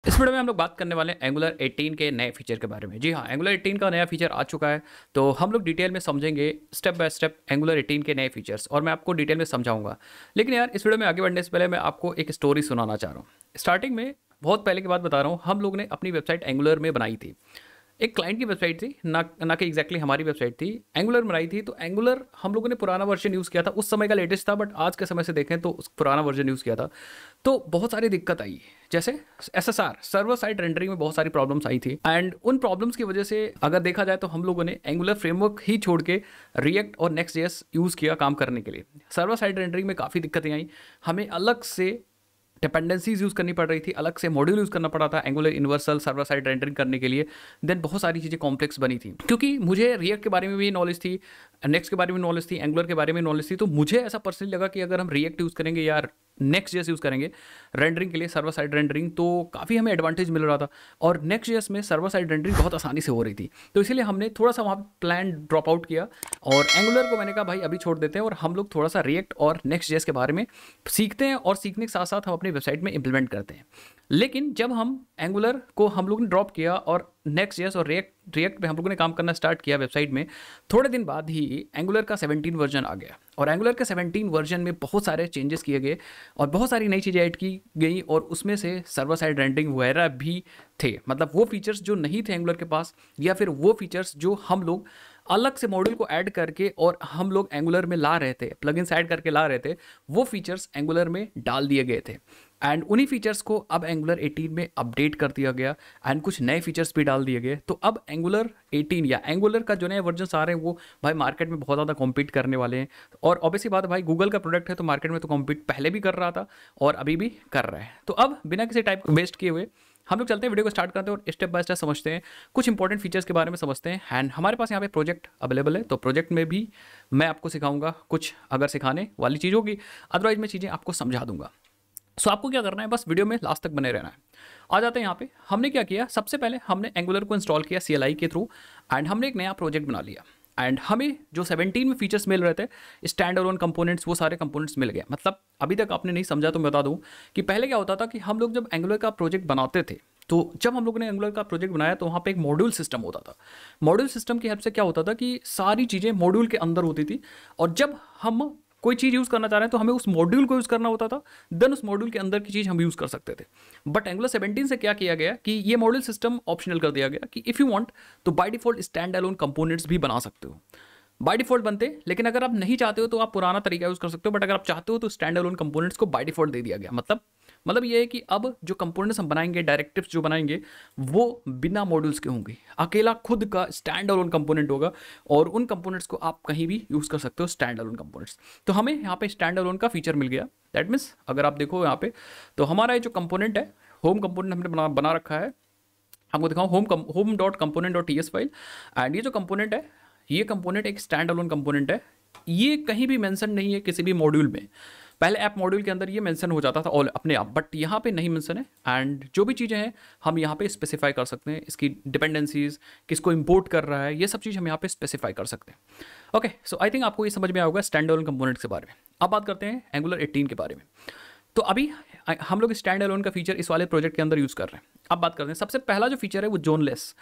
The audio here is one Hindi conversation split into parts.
इस वीडियो में हम लोग बात करने वाले हैं एंगुलर 18 के नए फीचर के बारे में। जी हाँ, एंगुलर 18 का नया फीचर आ चुका है, तो हम लोग डिटेल में समझेंगे स्टेप बाय स्टेप एंगुलर 18 के नए फीचर्स, और मैं आपको डिटेल में समझाऊंगा। लेकिन यार, इस वीडियो में आगे बढ़ने से पहले मैं आपको एक स्टोरी सुनाना चाह रहा हूँ। स्टार्टिंग में बहुत पहले की बात बता रहा हूँ, हम लोग ने अपनी वेबसाइट एंगुलर में बनाई थी। एक क्लाइंट की वेबसाइट थी, ना कि एग्जैक्टली हमारी वेबसाइट थी। एंगुलर बनाई थी, तो एंगुलर हम लोगों ने पुराना वर्जन यूज़ किया था, उस समय का लेटेस्ट था, बट आज के समय से देखें तो उस पुराना वर्जन यूज़ किया था। तो बहुत सारी दिक्कत आई, जैसे एसएसआर सर्वर साइड रेंडरिंग में बहुत सारी प्रॉब्लम्स आई थी। एंड उन प्रॉब्लम्स की वजह से अगर देखा जाए तो हम लोगों ने एंगुलर फ्रेमवर्क ही छोड़ के रिएक्ट और नेक्स्ट जेएस यूज़ किया काम करने के लिए। सर्वर साइड रेंडरिंग में काफ़ी दिक्कतें आई, हमें अलग से डिपेंडेंसीज यूज़ करनी पड़ रही थी, अलग से मॉड्यूल यूज़ करना पड़ा था angular universal server side rendering करने के लिए। देन बहुत सारी चीज़ें कॉम्प्लेक्स बनी थी, क्योंकि मुझे रिएक्ट के बारे में भी नॉलेज थी, नेक्स्ट के बारे में नॉलेज थी, एंगुलर के बारे में नॉलेज थी। तो मुझे ऐसा पर्सनली लगा कि अगर हम रिएक्ट यूज़ करेंगे या नेक्स्ट जेएस यूज़ करेंगे रेंडरिंग के लिए, सर्वर साइड रेंडरिंग, तो काफ़ी हमें एडवांटेज मिल रहा था। और नेक्स्ट जेएस में सर्वर साइड रेंडरिंग बहुत आसानी से हो रही थी, तो इसीलिए हमने थोड़ा सा वहाँ प्लान ड्रॉप आउट किया और एंगुलर को मैंने कहा भाई अभी छोड़ देते हैं, और हम लोग थोड़ा सा रिएक्ट और नेक्स्ट जेएस के बारे में सीखते हैं, और सीखने के साथ साथ हम अपनी वेबसाइट में इंप्लीमेंट करते हैं। लेकिन जब हम एंगुलर को हम लोग ने ड्रॉप किया और नेक्स्ट जेएस और रिएक्ट पे हम लोगों ने काम करना स्टार्ट किया वेबसाइट में, थोड़े दिन बाद ही एंगुलर का 17 वर्जन आ गया। और एंगुलर के 17 वर्जन में बहुत सारे चेंजेस किए गए और बहुत सारी नई चीज़ें ऐड की गई, और उसमें से सर्वर साइड रेंडरिंग वगैरह भी थे। मतलब वो फीचर्स जो नहीं थे एंगुलर के पास, या फिर वो फीचर्स जो हम लोग अलग से मॉड्यूल को ऐड करके और हम लोग एंगुलर में ला रहे थे, प्लगइन्स ऐड करके ला रहे थे, वो फीचर्स एंगुलर में डाल दिए गए थे। एंड उन्हीं फीचर्स को अब एंगुलर 18 में अपडेट कर दिया गया, एंड कुछ नए फीचर्स भी डाल दिए गए। तो अब एंगुलर 18 या एंगुलर का जो नए वर्जन आ रहे हैं वो भाई मार्केट में बहुत ज़्यादा कॉम्पीट करने वाले हैं। और ऑब्वियसली बात है भाई, गूगल का प्रोडक्ट है तो मार्केट में तो कॉम्पीट पहले भी कर रहा था और अभी भी कर रहा है। तो अब बिना किसी टाइप वेस्ट किए हुए हम लोग चलते हैं, वीडियो को स्टार्ट करते हैं और स्टेप बाय स्टेप समझते हैं, कुछ इंपॉर्टेंट फीचर्स के बारे में समझते हैं। एंड हमारे पास यहाँ पे प्रोजेक्ट अवेलेबल है, तो प्रोजेक्ट में भी मैं आपको सिखाऊंगा कुछ अगर सिखाने वाली चीज़ होगी, अदरवाइज मैं चीज़ें आपको समझा दूंगा। सो आपको क्या करना है, बस वीडियो में लास्ट तक बने रहना है। आ जाते हैं यहाँ पे, हमने क्या किया, सबसे पहले हमने एंगुलर को इंस्टॉल किया CLI के थ्रू, एंड हमने एक नया प्रोजेक्ट बना लिया। एंड हमें जो 17 में फीचर्स मिल रहे थे, स्टैंड अलोन कंपोनेंट्स, वो सारे कंपोनेंट्स मिल गए। मतलब अभी तक आपने नहीं समझा तो मैं बता दूं कि पहले क्या होता था कि हम लोग जब एंगुलर का प्रोजेक्ट बनाते थे, तो जब हम लोगों ने एंगुलर का प्रोजेक्ट बनाया तो वहाँ पे एक मॉड्यूल सिस्टम होता था। मॉड्यूल सिस्टम की हेल्प से क्या होता था कि सारी चीज़ें मॉड्यूल के अंदर होती थी, और जब हम कोई चीज़ यूज़ करना चाह रहे हैं तो हमें उस मॉड्यूल को यूज़ करना होता था, देन उस मॉड्यूल के अंदर की चीज़ हम यूज़ कर सकते थे। बट एंगुलर 17 से क्या किया गया कि ये मॉड्यूल सिस्टम ऑप्शनल कर दिया गया कि इफ़ यू वांट तो by default stand alone components भी बना सकते हो, बाय डिफॉल्ट बनते। लेकिन अगर आप नहीं चाहते हो तो आप पुराना तरीका यूज़ कर सकते हो, बट अगर आप चाहते हो तो स्टैंड अलोन कंपोनेंट्स को बाय डिफॉल्ट दे दिया गया। मतलब ये है कि अब जो कंपोनेंट्स हम बनाएंगे, डायरेक्टिव्स जो बनाएंगे, वो बिना मॉड्यूल्स के होंगे, अकेला खुद का स्टैंड अलोन कंपोनेंट होगा, और उन कंपोनेंट्स को आप कहीं भी यूज़ कर सकते हो, स्टैंड अलोन कंपोनेंट्स। तो हमें यहाँ पे स्टैंड अलोन का फीचर मिल गया। दैट मीन्स अगर आप देखो यहाँ पे, तो हमारा ये जो कंपोनेंट है, होम कंपोनेंट हमने बना रखा है। आपको दिखाऊँ, home dot component dot TS file. And ये जो कंपोनेंट है, ये कंपोनेंट एक स्टैंड अलोन कंपोनेंट है। ये कहीं भी मेंशन नहीं है किसी भी मॉड्यूल में। पहले ऐप मॉड्यूल के अंदर ये मेंशन हो जाता था ऑल अपने आप, बट यहाँ पे नहीं मेंशन है। एंड जो भी चीज़ें हैं हम यहाँ पे स्पेसिफाई कर सकते हैं, इसकी डिपेंडेंसीज, किसको इंपोर्ट कर रहा है, ये सब चीज़ हम यहाँ पे स्पेसिफाई कर सकते हैं। ओके, सो आई थिंक आपको ये समझ में आया होगा स्टैंड अलोन कंपोनेंट्स के बारे में। अब बात करते हैं एंगुलर 18 के बारे में। तो अभी हम लोग स्टैंड अलोन का फीचर इस वाले प्रोजेक्ट के अंदर यूज़ कर रहे हैं। अब बात करते हैं, सबसे पहला जो फीचर है वो जोनलेस।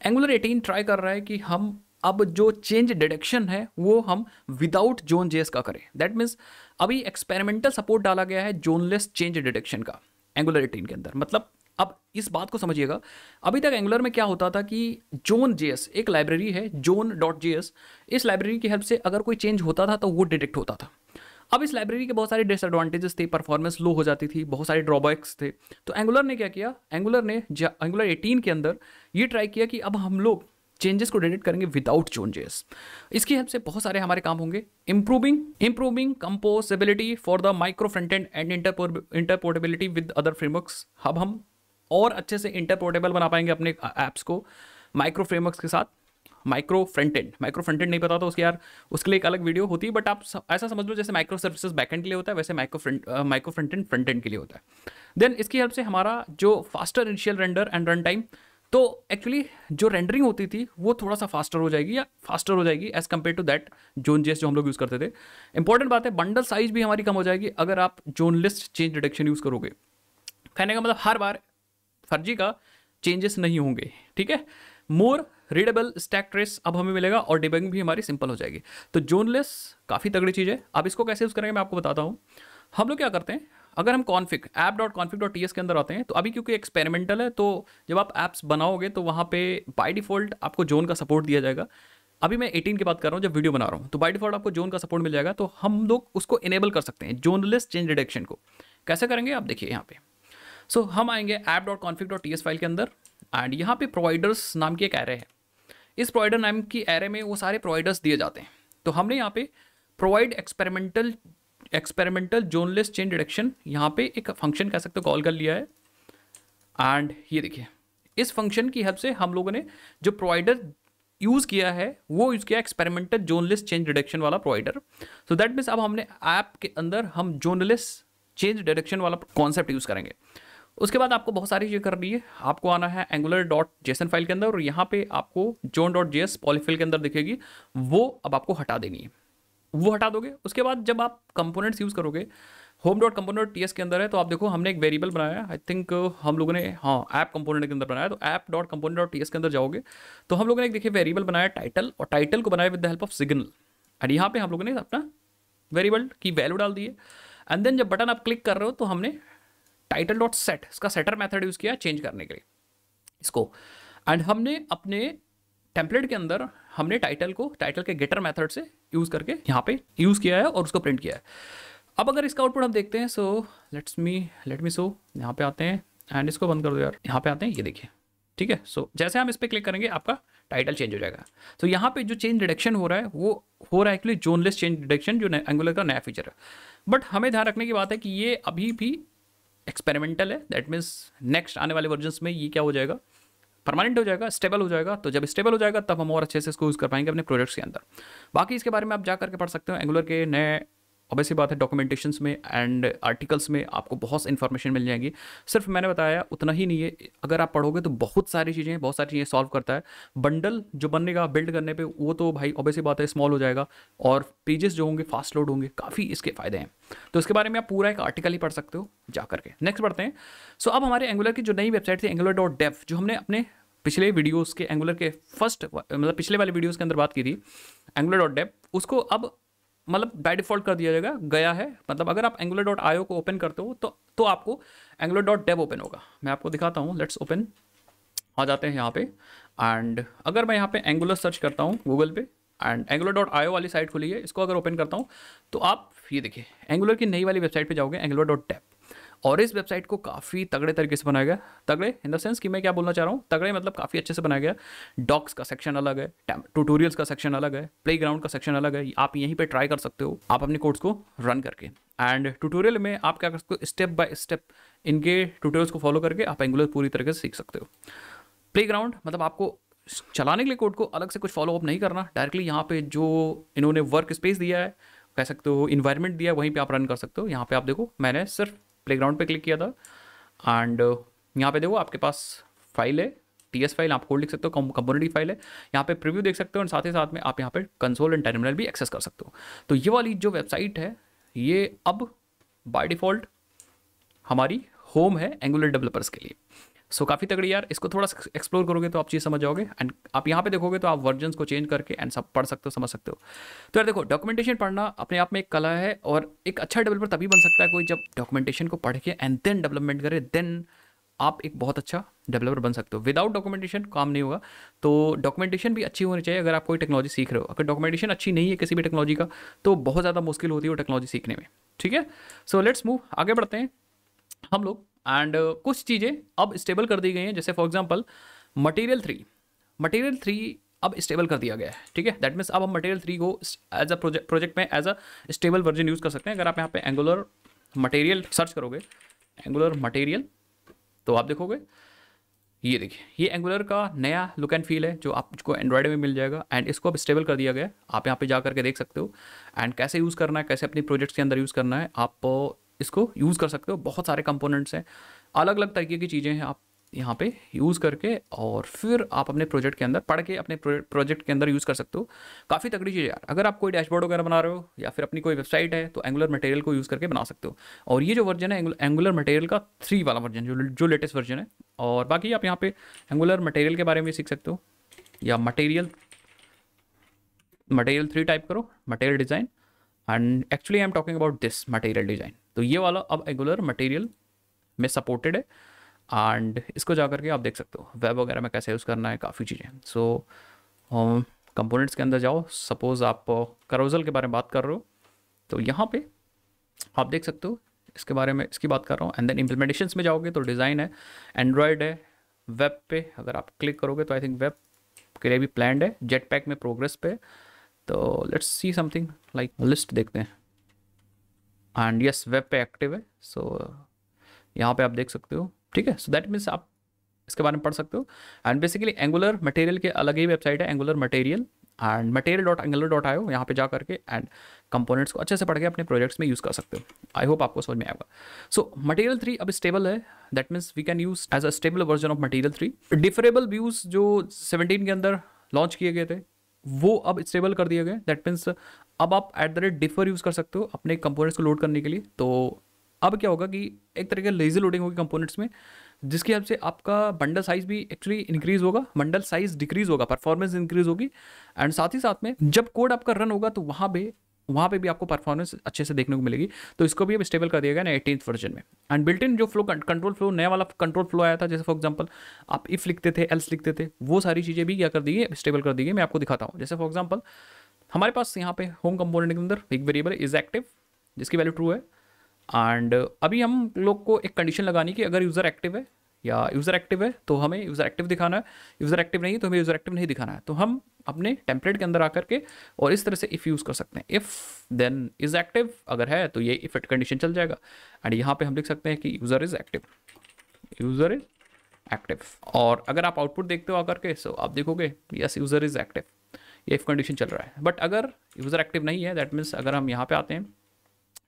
एंगुलर 18 ट्राई कर रहा है कि हम अब जो चेंज डिटेक्शन है वो हम विदाउट जोन जेएस का करें। दैट मीन्स अभी एक्सपेरिमेंटल सपोर्ट डाला गया है जोनलेस चेंज डिटेक्शन का एंगुलर 18 के अंदर। मतलब अब इस बात को समझिएगा, अभी तक एंगुलर में क्या होता था कि जोन जेएस एक लाइब्रेरी है, जोन.js, इस लाइब्रेरी की हेल्प से अगर कोई चेंज होता था तो वो डिटेक्ट होता था। अब इस लाइब्रेरी के बहुत सारे डिसएडवांटेजेस थे, परफॉर्मेंस लो हो जाती थी, बहुत सारे ड्रॉबैक्स थे। तो एंगुलर ने क्या किया, एंगुलर 18 के अंदर ये ट्राई किया कि अब हम लोग चेंजेस को डिटेक्ट करेंगे विदाउट जोन जेएस। इसकी हेल्प से बहुत सारे हमारे काम होंगे। Improving composability for the micro front end interoperability with other frameworks. अब हम और अच्छे से इंटरपोर्टेबल बना पाएंगे अपने ऐप्स को माइक्रो फ्रेमवर्क्स के साथ। माइक्रो फ्रंट एंड नहीं पता तो उसके लिए एक अलग वीडियो होती है, बट आप ऐसा समझ लो जैसे माइक्रो सर्विसेज बैकएंड के लिए होता है, वैसे माइक्रो फ्रंट एंड के लिए होता है। देन इसकी हेल्प से हमारा जो faster initial render and run time, तो एक्चुअली जो रेंडरिंग होती थी वो थोड़ा सा फास्टर हो जाएगी as compared to that zone JS जो हम लोग यूज़ करते थे। इंपॉर्टेंट बात है, बंडल साइज भी हमारी कम हो जाएगी अगर आप जोनलेस चेंज डिटेक्शन यूज़ करोगे। कहने का मतलब हर बार फर्जी का चेंजेस नहीं होंगे, ठीक है। मोर रीडेबल स्टैक ट्रेस अब हमें मिलेगा और डिबगिंग भी हमारी सिंपल हो जाएगी। तो जोनलेस काफ़ी तगड़ी चीज़ है। अब इसको कैसे यूज़ करेंगे मैं आपको बताता हूँ। हम लोग क्या करते हैं, अगर हम कॉन्फिग app.config.ts के अंदर आते हैं, तो अभी क्योंकि एक्सपेरिमेंटल है, तो जब आप ऐप्स बनाओगे तो वहाँ पे बाय डिफ़ॉल्ट आपको जोन का सपोर्ट दिया जाएगा। अभी मैं 18 की बात कर रहा हूँ जब वीडियो बना रहा हूँ, तो बाय डिफ़ॉल्ट आपको जोन का सपोर्ट मिल जाएगा। तो हम लोग उसको इनेबल कर सकते हैं, जोनलेस चेंज डिटेक्शन को। कैसे करेंगे आप देखिए यहाँ पे। सो हम आएंगे app.config.ts फाइल के अंदर, एंड यहाँ पे प्रोवाइडर्स नाम की एक एरे है। इस प्रोवाइडर नाम की एरे में वो सारे प्रोवाइडर्स दिए जाते हैं। तो हमने यहाँ पे प्रोवाइड एक्सपेरिमेंटल जोनलेस चेंज डिटेक्शन यहाँ पे एक फंक्शन कह सकते हो कॉल कर लिया है। एंड ये देखिए, इस फंक्शन की हेल्प से हम लोगों ने जो प्रोवाइडर यूज़ किया है वो यूज़ किया एक्सपेरिमेंटल जोनलेस चेंज डिटेक्शन वाला प्रोवाइडर। सो दैट मीन्स अब हमने ऐप के अंदर हम जोनलेस चेंज डिटेक्शन वाला कॉन्सेप्ट यूज़ करेंगे। उसके बाद आपको बहुत सारी चीज़ करनी है। आपको आना है angular.json फाइल के अंदर, और यहाँ पे आपको zone.js पॉलीफिल के अंदर दिखेगी, वो अब आपको हटा देनी है। वो हटा दोगे, उसके बाद जब आप कंपोनेंट्स यूज़ करोगे, home.component.ts के अंदर है, तो आप देखो हमने एक वेरिएबल बनाया है। आई थिंक हम लोगों ने ऐप कंपोनेंट के अंदर बनाया। तो app.component.ts के अंदर जाओगे तो हम लोगों ने एक देखिए वेरिएबल बनाया टाइटल, और टाइटल को बनाया with the help of signal. And यहाँ पे हम लोगों ने अपना वेरिएबल की वैल्यू डाल दी है। एंड देन जब बटन आप क्लिक कर रहे हो तो हमने title.set इसका सेटर मेथड यूज़ किया चेंज करने के लिए इसको। एंड हमने अपने टेम्पलेट के अंदर हमने टाइटल के गेटर मेथड से यूज़ करके यहाँ पे यूज़ किया है और उसको प्रिंट किया है। अब अगर इसका आउटपुट हम देखते हैं, सो लेट मी सो यहाँ पे आते हैं, एंड इसको बंद कर दो यार। यहाँ पे आते हैं, ये देखिए, ठीक है। सो जैसे हम इस पर क्लिक करेंगे आपका टाइटल चेंज हो जाएगा। तो यहाँ पे जो चेंज डिटेक्शन हो रहा है वो हो रहा है एक्चुअली जोनलेस चेंज डिटेक्शन, जो एंगुलर का नया फीचर है। बट हमें ध्यान रखने की बात है कि ये अभी भी एक्सपेरिमेंटल है। दैट मीन्स नेक्स्ट आने वाले वर्जन्स में ये क्या हो जाएगा, परमानेंट हो जाएगा, स्टेबल हो जाएगा। तो जब स्टेबल हो जाएगा तब हम और अच्छे से इसको यूज़ कर पाएंगे अपने प्रोजेक्ट्स के अंदर। बाकी इसके बारे में आप जा करके पढ़ सकते हो एंगुलर के नए, ऑब्वियसली बात है, डॉक्यूमेंटेशंस में एंड आर्टिकल्स में आपको बहुत इन्फॉर्मेशन मिल जाएगी। सिर्फ मैंने बताया उतना ही नहीं है, अगर आप पढ़ोगे तो बहुत सारी चीज़ें सॉल्व करता है। बंडल जो बनेगा बिल्ड करने पे, वो तो भाई ऑब्वियसली बात है स्मॉल हो जाएगा, और पेजेस जो होंगे फास्ट लोड होंगे, काफ़ी इसके फ़ायदे हैं। तो इसके बारे में आप पूरा एक आर्टिकल ही पढ़ सकते हो जा करके। नेक्स्ट बढ़ते हैं। सो अब हमारे एंगुलर की जो नई वेबसाइट थी angular.dev, जो हमने अपने पिछले वीडियोज़ के एंगुलर के मतलब पिछले वाले वीडियोज़ के अंदर बात की थी angular.dev, उसको अब मतलब बाय डिफ़ॉल्ट कर दिया गया है। मतलब अगर आप angular.io को ओपन करते हो तो आपको angular.dev ओपन होगा। मैं आपको दिखाता हूँ, लेट्स ओपन। आ जाते हैं यहाँ पे, एंड अगर मैं यहाँ पे एंगुलर सर्च करता हूँ गूगल पे, एंड angular.io वाली साइट खुली है, इसको अगर ओपन करता हूँ तो आप ये देखिए एंगुलर की नई वाली वेबसाइट पे जाओगे angular.dev, और इस वेबसाइट को काफ़ी तगड़े तरीके से बनाया गया। तगड़े इन द सेंस कि मैं क्या बोलना चाह रहा हूँ, तगड़े मतलब काफ़ी अच्छे से बनाया गया। डॉक्स का सेक्शन अलग है, ट्यूटोरियल्स का सेक्शन अलग है, प्लेग्राउंड का सेक्शन अलग है। आप यहीं पे ट्राई कर सकते हो आप अपने कोड्स को रन करके। एंड ट्यूटोरियल में आप क्या कर सकते हो, स्टेप बाय स्टेप इनके ट्यूटोरियल्स को फॉलो करके आप एंगुलर पूरी तरीके से सीख सकते हो। प्लेग्राउंड मतलब आपको चलाने के लिए कोड को अलग से कुछ फॉलो अप नहीं करना, डायरेक्टली यहाँ पे जो इन्होंने वर्क स्पेस दिया है, कह सकते हो इन्वायरमेंट दिया है, वहीं पे आप रन कर सकते हो। यहाँ पे आप देखो मैंने सिर्फ प्लेग्राउंड पे क्लिक किया था, एंड यहाँ पे देखो आपके पास फाइल है, टीएस फाइल, आप कोड लिख सकते हो, कंपोनेंट की फाइल है। यहाँ पे प्रीव्यू देख सकते हो, और साथ ही साथ में आप यहाँ पे कंसोल एंड टर्मिनल भी एक्सेस कर सकते हो। तो ये वाली जो वेबसाइट है ये अब बाय डिफ़ॉल्ट हमारी होम है एंगुलर डेवलपर्स के लिए। सो काफ़ी तगड़ी यार, इसको थोड़ा एक्सप्लोर करोगे तो आप चीज़ समझ जाओगे। एंड आप यहाँ पे देखोगे तो आप वर्जन्स को चेंज करके एंड सब पढ़ सकते हो, समझ सकते हो। तो यार देखो, डॉक्यूमेंटेशन पढ़ना अपने आप में एक कला है, और एक अच्छा डेवलपर तभी बन सकता है कोई जब डॉक्यूमेंटेशन को पढ़ के एंड देन डेवलपमेंट करे, देन आप एक बहुत अच्छा डेवलपर बन सकते हो। विदाउट डॉक्यूमेंटेशन काम नहीं होगा। तो डॉक्यूमेंटेशन भी अच्छी होनी चाहिए अगर आप कोई टेक्नोलॉजी सीख रहे हो। अगर डॉक्यूमेंटेशन अच्छी नहीं है किसी भी टेक्नोलॉजी का तो बहुत ज़्यादा मुश्किल होती है वो टेक्नोलॉजी सीखने में, ठीक है। सो लेट्स मूव, आगे बढ़ते हैं हम लोग। एंड कुछ चीज़ें अब स्टेबल कर दी गई हैं, जैसे फॉर एग्जांपल मटेरियल 3 अब स्टेबल कर दिया गया है, ठीक है। दैट मीन्स अब हम मटेरियल 3 को एज अ प्रोजेक्ट में as a stable version use कर सकते हैं। अगर आप यहाँ पे एंगुलर मटेरियल सर्च करोगे, एंगुलर मटेरियल, तो आप देखोगे ये देखिए ये एंगुलर का नया लुक एंड फील है जो आपको एंड्रॉयड में मिल जाएगा। एंड इसको अब स्टेबल कर दिया गया है, आप यहाँ पे जा करके देख सकते हो। एंड कैसे यूज़ करना है, कैसे अपनी प्रोजेक्ट्स के अंदर यूज़ करना है, आप इसको यूज़ कर सकते हो। बहुत सारे कंपोनेंट्स हैं, अलग अलग तरीके की चीज़ें हैं, आप यहाँ पे यूज़ करके और फिर आप अपने प्रोजेक्ट के अंदर पढ़ के अपने प्रोजेक्ट के अंदर यूज़ कर सकते हो। काफ़ी तगड़ी चीज़ है यार। अगर आप कोई डैशबोर्ड वगैरह बना रहे हो या फिर अपनी कोई वेबसाइट है तो एंगुलर मटेरियल को यूज़ करके बना सकते हो। और ये जो वर्जन है एंगुलर मटेरियल का 3 वाला वर्जन जो लेटेस्ट वर्जन है। और बाकी आप यहाँ पे एंगुलर मटेरियल के बारे में सीख सकते हो या मटेरियल 3 टाइप करो, material design. And actually I am talking about this material design. तो ये वाला अब एंगुलर मटेरियल में सपोर्टेड है एंड इसको जा करके आप देख सकते हो वेब वगैरह में कैसे यूज़ करना है, काफ़ी चीज़ें। सो कंपोनेंट्स के अंदर जाओ। सपोज़ आप करोजल के बारे में बात कर रहे हो तो यहाँ पे आप देख सकते हो इसके बारे में, इसकी बात कर रहा हूँ। एंड देन इम्प्लीमेंटेशंस में जाओगे तो डिज़ाइन है, एंड्रॉयड है, वेब पे अगर आप क्लिक करोगे तो आई थिंक वेब के लिए भी प्लान्ड है, जेट पैक में प्रोग्रेस पे। तो let's see something like list देखते हैं। एंड यस वेब पे एक्टिव है। सो यहाँ पे आप देख सकते हो, ठीक है। सो दैट मीन्स आप इसके बारे में पढ़ सकते हो। एंड बेसिकली एंगुलर मटेरियल के अलग ही वेबसाइट है, एंगुलर मटेरियल एंड material.angular.io। यहाँ पे जा करके एंड कंपोनेंट्स को अच्छे से पढ़ के अपने प्रोजेक्ट्स में यूज़ कर सकते हो। आई होप आपको समझ में आएगा। सो मटेरियल 3 अब स्टेबल है, that means we can use as a stable version of material 3। Deferrable views जो 17 के अंदर लॉन्च किए गए थे वो अब स्टेबल कर दिए गए। दैट मीन्स अब आप @differ यूज़ कर सकते हो अपने कंपोनेंट्स को लोड करने के लिए। तो अब क्या होगा कि एक तरह का लेजी लोडिंग होगी कंपोनेंट्स में, जिसकी हेल्प से आपका बंडल साइज भी एक्चुअली इंक्रीज होगा, बंडल साइज डिक्रीज होगा, परफॉर्मेंस इंक्रीज होगी। एंड साथ ही साथ में जब कोड आपका रन होगा तो वहाँ पे भी आपको परफॉर्मेंस अच्छे से देखने को मिलेगी। तो इसको भी अब स्टेबल कर दिया गया ना 18th वर्जन में। एंड बिल्ट इन जो फ्लो कंट्रोल फ्लो, नया वाला कंट्रोल फ्लो आया था, जैसे फॉर एग्जांपल आप इफ लिखते थे, एल्स लिखते थे, वो सारी चीज़ें भी क्या कर दी गई, स्टेबल कर दी गई। मैं आपको दिखाता हूँ। जैसे फॉर एग्जाम्पल हमारे पास यहाँ पे होम कंपोनेंट के अंदर एक वेरिएबल इज एक्टिव जिसकी वैल्यू ट्रू है। एंड अभी हम लोग को एक कंडीशन लगानी कि अगर यूज़र एक्टिव है या यूज़र एक्टिव है तो हमें यूज़र एक्टिव दिखाना है, यूज़र एक्टिव नहीं तो हमें यूज़र एक्टिव नहीं दिखाना है। तो हम अपने टेम्पलेट के अंदर आकर के और इस तरह से इफ़ यूज़ कर सकते हैं। इफ़ देन इज़ एक्टिव अगर है तो ये इफ कंडीशन चल जाएगा। एंड यहाँ पे हम लिख सकते हैं कि user is active, user is active. और अगर आप आउटपुट देखते हो आकर के सो आप देखोगे यस यूज़र इज़ एक्टिव, ये इफ कंडीशन चल रहा है। बट अगर यूज़र एक्टिव नहीं है, दैट मीन्स अगर हम यहाँ पे आते हैं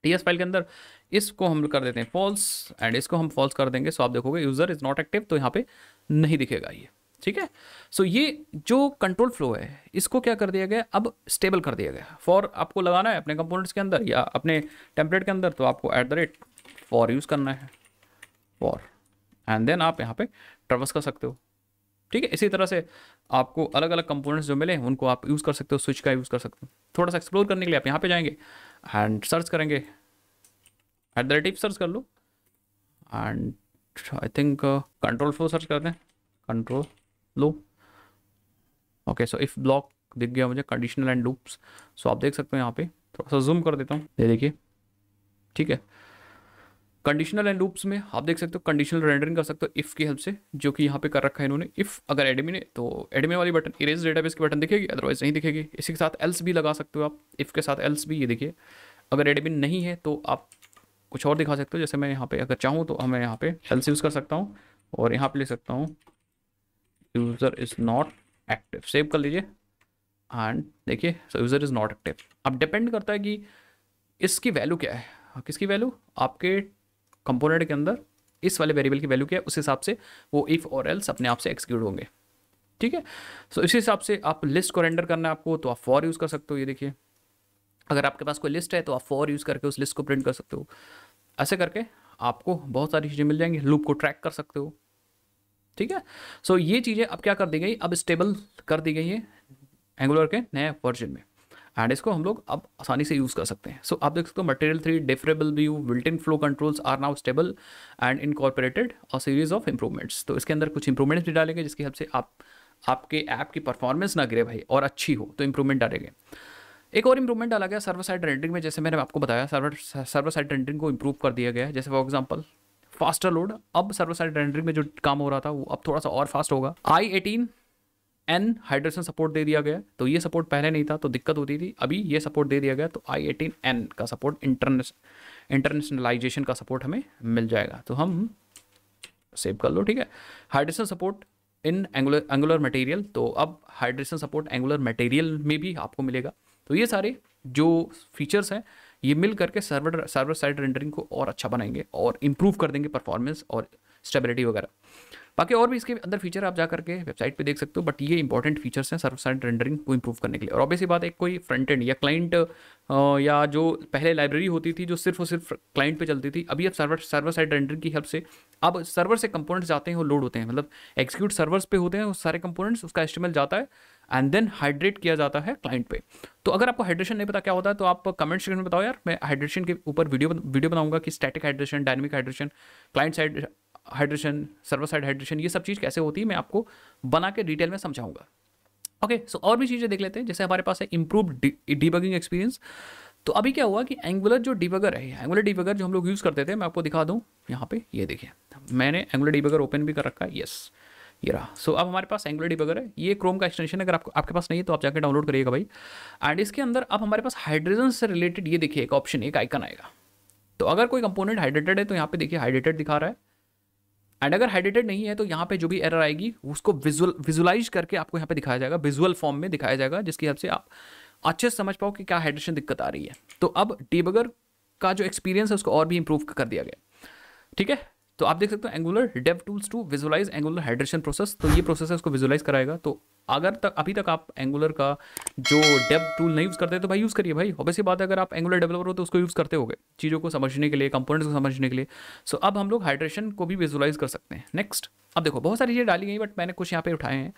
टीएस फाइल के अंदर, इसको हम कर देते हैं फॉल्स एंड इसको हम फॉल्स कर देंगे। सो आप देखोगे यूज़र इज़ नॉट एक्टिव, तो यहाँ पे नहीं दिखेगा ये, ठीक है। सो ये जो कंट्रोल फ्लो है इसको क्या कर दिया गया, अब स्टेबल कर दिया गया। फॉर आपको लगाना है अपने कंपोनेंट्स के अंदर या अपने टेम्पलेट के अंदर तो आपको @for यूज़ करना है, फॉर, एंड देन आप यहाँ पे ट्रैवर्स कर सकते हो, ठीक है। इसी तरह से आपको अलग अलग कंपोनेंट्स जो मिले उनको आप यूज़ कर सकते हो, स्विच का यूज़ कर सकते हो। थोड़ा सा एक्सप्लोर करने के लिए आप यहाँ पे जाएंगे एंड सर्च करेंगे, @ सर्च कर लो and I think control flow search करते हैं, कंट्रोल लो। ओके सो इफ़ ब्लॉक दिख गया मुझे, कंडीशनल एंड लूप्स। सो आप देख सकते हो यहाँ पे, थोड़ा सा जूम कर देता हूँ, ये देखिए, ठीक है। कंडीशनल एंड लूप्स में आप देख सकते हो कंडीशनल रेंडरिंग कर सकते हो इफ़ की हेल्प से, जो कि यहाँ पे कर रखा है इन्होंने। इफ़ अगर एडमिन है तो एडमिन वाली बटन इरेज डेटाबेस की बटन दिखेगी, अदरवाइज नहीं दिखेगी। इसी के साथ एल्स भी लगा सकते हो आप, इफ़ के साथ एल्स भी, ये देखिए। अगर एडमिन नहीं है तो आप कुछ और दिखा सकते हो, जैसे मैं यहाँ पे अगर चाहूँ तो मैं यहाँ पे एल्स यूज़ कर सकता हूँ और यहाँ पे ले सकता हूँ user is not active. Save कर लीजिए एंड देखिए सो यूज़र इज़ नॉट एक्टिव। अब डिपेंड करता है कि इसकी वैल्यू क्या है, किसकी वैल्यू, आपके कंपोनेंट के अंदर इस वाले वेरिएबल की वैल्यू क्या है, उस हिसाब से वो इफ़ और एल्स अपने आप से एक्सिक्यूट होंगे, ठीक है। सो इसी हिसाब से आप लिस्ट को रेंडर करना है आपको तो आप फॉर यूज़ कर सकते हो, ये देखिए। अगर आपके पास कोई लिस्ट है तो आप फॉर यूज़ करके उस लिस्ट को प्रिंट कर सकते हो। ऐसे करके आपको बहुत सारी चीज़ें मिल जाएंगी, लूप को ट्रैक कर सकते हो, ठीक है। सो ये चीज़ें अब क्या कर दी गई, अब स्टेबल कर दी गई है एंगुलर के नए वर्जन में। एंड इसको हम लोग अब आसानी से यूज़ कर सकते हैं। सो आप देख सकते हो material 3 deferrable view built in flow controls are now stable and incorporated a series of improvements. तो इसके अंदर कुछ इंप्रूवमेंट्स भी डालेंगे जिसकी हेल्प से आपके ऐप की परफॉर्मेंस ना गिरे भाई और अच्छी हो, तो इंप्रूवमेंट डालेंगे। एक और इंप्रूवमेंट डाला गया सर्वर साइड रेंडरिंग में, जैसे मैंने आपको बताया सर्वर साइड रेंडरिंग को इंप्रूव कर दिया गया है। जैसे फॉर एग्जांपल फास्टर लोड, अब सर्वर साइड रेंडरिंग में जो काम हो रहा था वो अब थोड़ा सा और फास्ट होगा। i18n हाइड्रेशन सपोर्ट दे दिया गया, तो ये सपोर्ट पहले नहीं था तो दिक्कत होती थी, अभी ये सपोर्ट दे दिया गया तो i18n का सपोर्ट इंटरनेशनलाइजेशन का सपोर्ट हमें मिल जाएगा। तो हम सेव कर लो, ठीक है। Hydration support in angular material, तो अब हाइड्रेशन सपोर्ट एंगुलर मटेरियल में भी आपको मिलेगा। तो ये सारे जो फीचर्स हैं ये मिल करके सर्वर साइड रेंडरिंग को और अच्छा बनाएंगे और इम्प्रूव कर देंगे परफॉर्मेंस और स्टेबिलिटी वगैरह। बाकी और भी इसके अंदर फीचर आप जा करके वेबसाइट पे देख सकते हो, बट ये इंपॉर्टेंट फीचर्स हैं सर्वर साइड रेंडरिंग को इंप्रूव करने के लिए। और ऑब्वियसली बात है, कोई फ्रंट एंड या क्लाइंट या जो पहले लाइब्रेरी होती थी जो सिर्फ और सिर्फ क्लाइंट पे चलती थी, अभी अब सर्वर साइड रेंडरिंग की हेल्प से अब सर्वर से कंपोनेंट्स जाते हैं, वो लोड होते हैं, मतलब एग्जीक्यूट सर्वर्स पे होते हैं वो सारे कंपोनेंट्स, उसका एचटीएमएल जाता है एंड देन हाइड्रेट किया जाता है क्लाइंट पे। तो अगर आपको हाइड्रेशन नहीं पता क्या होता है तो आप कमेंट सेक्शन में बताओ यार, मैं हाइड्रेशन के ऊपर वीडियो बनाऊंगा कि static hydration, dynamic hydration, client side hydration, server side hydration, ये सब चीज़ कैसे होती है मैं आपको बना के डिटेल में समझाऊंगा। ओके, सो और भी चीज़ें देख लेते हैं। जैसे हमारे पास है इम्प्रूव डीबगिंग एक्सपीरियंस। तो अभी क्या हुआ कि एंगुलर जो डीबगर है, एंगुलर डीबगर जो हम लोग यूज़ करते थे, मैं आपको दिखा दूँ यहाँ पे, ये देखिए मैंने एंगुलर डीबगर ओपन भी कर रखा है, यस ये रहा। सो अब हमारे पास एंगुलर डीबगर है, ये क्रोम का एक्सटेंशन है, अगर आपके पास नहीं है तो आप जाकर डाउनलोड करिएगा भाई। एंड इसके अंदर अब हमारे पास हाइड्रोजन से रिलेटेड ये देखिए एक ऑप्शन, एक आइकन आएगा। तो अगर कोई कंपोनेंट हाइड्रेटेड है तो यहाँ पे देखिए हाइड्रेटेड दिखा रहा है, एंड अगर हाइड्रेटेड नहीं है तो यहाँ पे जो भी एरर आएगी उसको विजुअलाइज करके आपको यहाँ पे दिखाया जाएगा, विजुअल फॉर्म में दिखाया जाएगा, जिसकी हेल्प से आप अच्छे से समझ पाओ कि क्या हाइड्रेशन दिक्कत आ रही है। तो अब डीबगर का जो एक्सपीरियंस है उसको और भी इंप्रूव कर दिया गया, ठीक है। तो आप देख सकते हो Angular dev tools to visualise Angular hydration process, तो ये प्रोसेस है उसको विजुअलाइज कराएगा। तो अगर तक अभी तक आप एंगुलर का जो डेव टूल नहीं यूज़ करते तो भाई यूज़ करिए भाई, ऑब्वियसली बात है, अगर आप एंगुलर डेवलपर हो तो उसको यूज़ करते होगे चीज़ों को समझने के लिए, कंपोनेंट्स को समझने के लिए। सो अब हम लोग हाइड्रेशन को भी विजुअलाइज कर सकते हैं। नेक्स्ट, अब देखो बहुत सारी चीज़ें डाली गई बट मैंने कुछ यहाँ पे उठाए हैं।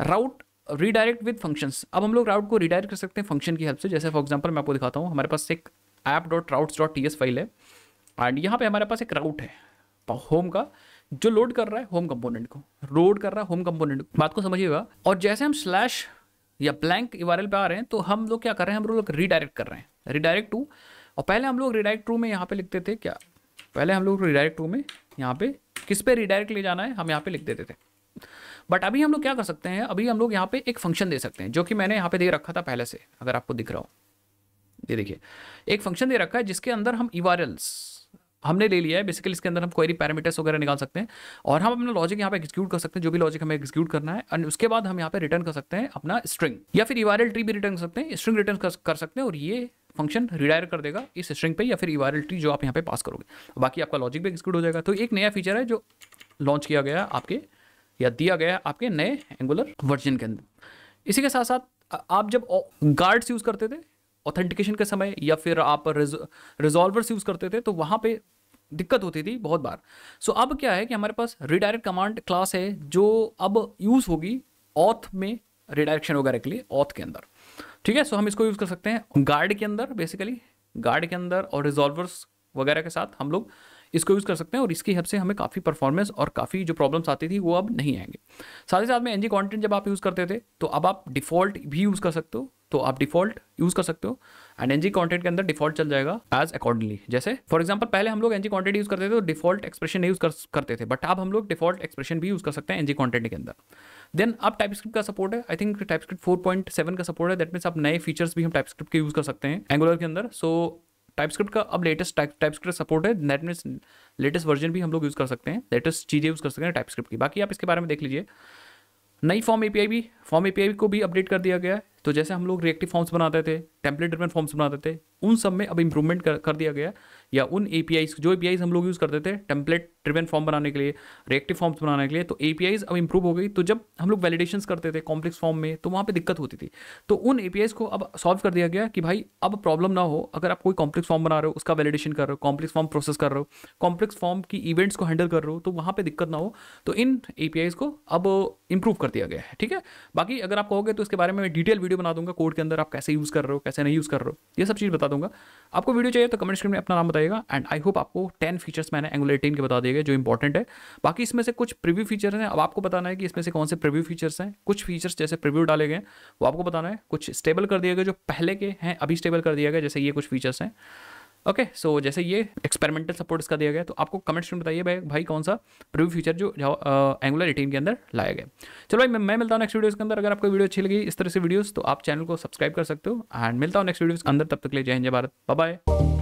राउट रीडायरेक्ट विद फंक्शंस, अब हम लोग राउट को रीडायरेक्ट कर सकते हैं फंक्शन की हेल्प से। जैसे फॉर एग्जाम्पल मैं आपको दिखाता हूँ, हमारे पास एक app.routes.ts फाइल है एंड यहाँ पे हमारे पास एक राउट है होम का, जो लोड कर रहा है होम कंपोनेंट को, लोड कर रहा है होम कंपोनेंट को, बात को समझिएगा। और जैसे हम स्लैश या ब्लैंक यूआरएल पे आ रहे हैं तो हम लोग क्या कर रहे हैं, हम लोग रीडायरेक्ट कर रहे हैं, रीडायरेक्ट टू। और पहले हम लोग रीडायरेक्ट टू में यहाँ पे लिखते थे क्या, पहले हम लोग रीडायरेक्ट टू में यहाँ पे किस पे रीडायरेक्ट ले जाना है हम यहाँ पे लिख देते थे। बट अभी हम लोग क्या कर सकते हैं, अभी हम लोग यहाँ पे एक फंक्शन दे सकते हैं, जो कि मैंने यहाँ पे दे रखा था पहले से, अगर आपको दिख रहा हो, ये देखिए एक फंक्शन दे रखा है जिसके अंदर हम यूआरएल्स हमने ले लिया है। बेसिकली इसके अंदर हम क्वेरी पैरामीटर्स वगैरह निकाल सकते हैं और हम अपना लॉजिक यहाँ पे एग्जीक्यूट कर सकते हैं, जो भी लॉजिक हमें एग्जीक्यूट करना है, और उसके बाद हम यहाँ पे रिटर्न कर सकते हैं अपना स्ट्रिंग, या फिर यूआरएल ट्री भी रिटर्न कर सकते हैं, स्ट्रिंग रिटर्न कर सकते हैं, और ये फंक्शन रिडायरेक्ट कर देगा इस स्ट्रिंग पे या फिर यूआरएल ट्री जो आप यहाँ पे पास करोगे। बाकी आपका लॉजिक भी एग्जीक्यूट हो जाएगा। तो एक नया फीचर है जो लॉन्च किया गया आपके, या दिया गया आपके नए एंगुलर वर्जन के अंदर। इसी के साथ साथ आप जब गार्ड्स यूज़ करते थे ऑथेंटिकेशन के समय, या फिर आप रिजॉल्वर्स यूज़ करते थे, तो वहाँ पे दिक्कत होती थी बहुत बार। सो अब क्या है कि हमारे पास रिडायरेक्ट कमांड क्लास है जो अब यूज़ होगी ऑथ में, रिडायरेक्शन वगैरह के लिए ऑथ के अंदर, ठीक है। सो हम इसको यूज़ कर सकते हैं गार्ड के अंदर, बेसिकली गार्ड के अंदर और रिजॉल्वर्स वगैरह के साथ हम लोग इसको यूज़ कर सकते हैं, और इसकी हेल्प से हमें काफ़ी परफॉर्मेंस और काफ़ी जो प्रॉब्लम्स आती थी वो अब नहीं आएंगे। साथ ही साथ में एनजी कंटेंट जब आप यूज़ करते थे तो अब आप डिफ़ॉल्ट भी यूज़ कर सकते हो, तो आप डिफ़ॉल्ट यूज़ कर सकते हो एंड एनजी कंटेंट के अंदर डिफ़ॉल्ट चल जाएगा एज अकॉर्डिंगली। जैसे फॉर एग्जांपल पहले हम लोग एनजी कंटेंट यूज़ करते थे तो डिफ़ॉल्ट एक्सप्रेशन नहीं यूज़ करते थे, बट अब हम लोग डिफ़ॉल्ट एक्सप्रेशन भी यूज़ कर सकते हैं एनजी कंटेंट के अंदर। देन अब टाइपस्क्रिप्ट का सपोर्ट है, आई थिंक टाइपस्क्रिप्ट 4.7 का सपोर्ट है, दैट मीन्स आप नए फीचर्स भी हम टाइपस्क्रिप्ट के यूज़ कर सकते हैं एंगुलर के अंदर। सो टाइपस्क्रिप्ट का अब लेटेस्ट टाइपस्क्रिप्ट सपोर्ट है, दैट मीन्स लेटेस्ट वर्जन भी हम लोग यूज़ कर सकते हैं, लेटेस्ट चीज़ें यूज़ कर सकते हैं टाइपस्क्रिप्ट की। बाकी आप इसके बारे में देख लीजिए। नई फॉर्म एपीआई को भी अपडेट कर दिया गया है। तो जैसे हम लोग रिएक्टिव फॉर्म्स बनाते थे, टेम्पलेट ड्रिवन फॉर्म्स बनाते थे, उन सब में अब इंप्रूवमेंट कर दिया गया, या उन एपीआईज जो एपीआईज हम लोग यूज़ करते थे टेम्पलेट ड्रिवन फॉर्म बनाने के लिए, रिएक्टिव फॉर्म्स बनाने के लिए, तो एपीआईज अब इंप्रूव हो गई। तो जब हम लोग वैलिडेशंस करते थे कॉम्प्लेक्स फॉर्म में तो वहाँ पे दिक्कत होती थी, तो उन एपीआईज को अब सॉल्व कर दिया गया कि भाई अब प्रॉब्लम ना हो, अगर आप कोई कॉम्प्लेक्स फॉर्म बना रहे हो, उसका वैलिडेशन कर रहे हो, कॉम्प्लेक्स फॉर्म प्रोसेस कर रहे हो, कॉम्प्लेक्स फॉर्म की इवेंट्स को हैंडल कर रहे हो, तो वहाँ पे दिक्कत ना हो, तो इन एपीआईज को अब इंप्रूव कर दिया गया है, ठीक है। बाकी अगर आप कहोगे तो इसके बारे में मैं डिटेल वीडियो बना दूंगा, कोड के अंदर आप कैसे यूज़ कर रहे हो, कैसे नहीं यूज़ कर रहे हो, ये सब चीज़ बता दूंगा। आपको वीडियो चाहिए तो कमेंट सेक्शन में अपना नाम बताइएगा। एंड आई होप आपको 10 फीचर्स मैंने एंगुलर 18 के बता दिए गए जो इंपॉर्टेंट है। बाकी इसमें से कुछ प्रीव्यू फीचर्स हैं, अब आपको बताना है कि इसमें से कौन से प्रीव्यू फीचर्स हैं। कुछ फीचर्स जैसे प्रीव्यू डाले गए वो आपको बताना है, कुछ स्टेबल कर दिए गए जो पहले के हैं अभी स्टेबल कर दिया गया, जैसे ये कुछ फीचर्स हैं। ओके, सो जैसे ये एक्सपेरिमेंटल सपोर्ट इसका दिया गया, तो आपको कमेंट्स में बताइए भाई कौन सा प्रीव्यू फीचर जो एंगुलर 18 के अंदर लाया गया। चलो भाई मैं मिलता हूँ नेक्स्ट वीडियोस के अंदर। अगर आपको वीडियो अच्छी लगी इस तरह से वीडियोस तो आप चैनल को सब्सक्राइब कर सकते हो, एंड मिलता हूँ नेक्स्ट वीडियोस के अंदर। तब तक के लिए जय हिंद, जय भारत, बाय बाय।